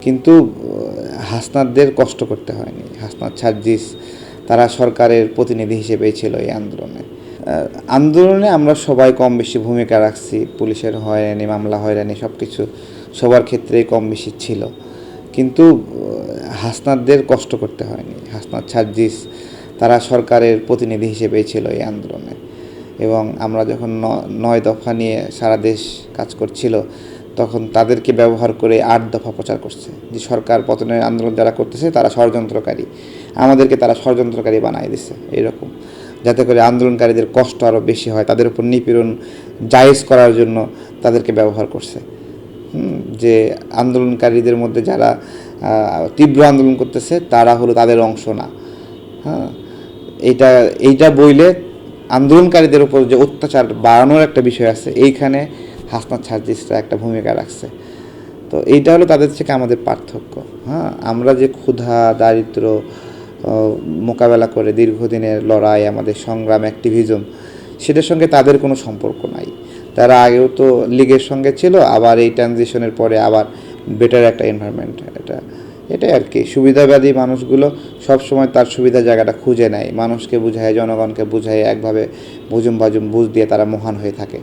কিন্তু হাসনাতদের কষ্ট করতে হয়নি। হাসনাত সার্জিস তারা সরকারের প্রতিনিধি হিসেবেই ছিল এই আন্দোলনে। আন্দোলনে আমরা সবাই কম বেশি ভূমিকা রাখছি। পুলিশের হয়রানি, মামলা হয়রানি সব কিছু সবার ক্ষেত্রেই কম বেশি ছিল। কিন্তু হাসনাতদের কষ্ট করতে হয়নি। হাসনাত সার্জিস তারা সরকারের প্রতিনিধি হিসেবেই ছিল এই আন্দোলনে। এবং আমরা যখন 9 দফা নিয়ে সারা দেশ কাজ করছিল, তখন তাদেরকে ব্যবহার করে 8 দফা প্রচার করছে যে সরকার পতনের আন্দোলন যারা করতেছে তারা ষড়যন্ত্রকারী, আমাদেরকে তারা ষড়যন্ত্রকারী বানিয়ে দিছে এরকম, যাতে করে আন্দোলনকারীদের কষ্ট আরও বেশি হয়, তাদের উপর নিপীড়ন জায়েজ করার জন্য তাদেরকে ব্যবহার করছে। যে আন্দোলনকারীদের মধ্যে যারা তীব্র আন্দোলন করতেছে তারা হলো তাদের অংশ না। হ্যাঁ, এইটা বইলে আন্দোলনকারীদের উপর যে অত্যাচার বাড়ানোর একটা বিষয় আছে, এইখানে হাসনাত সার্জিসরা একটা ভূমিকা রাখছে। তো এইটা হলো তাদের থেকে আমাদের পার্থক্য। হ্যাঁ, আমরা যে ক্ষুধা দারিদ্র মোকাবেলা করে দীর্ঘদিনের লড়াই, আমাদের সংগ্রাম, অ্যাক্টিভিজম, সেটার সঙ্গে তাদের কোনো সম্পর্ক নাই। তারা আগেও তো লীগের সঙ্গে ছিল, আবার এই ট্রানজিশনের পরে আবার বেটার একটা এনভায়রনমেন্ট, এটাই আর কি। সুবিধাবাদী মানুষগুলো সবসময় তার সুবিধা জায়গাটা খুঁজে নেয়, মানুষকে বুঝায়, জনগণকে বুঝায়, একভাবে বুঝুম বাজুম বুঝ দিয়ে তারা মহান হয়ে থাকে।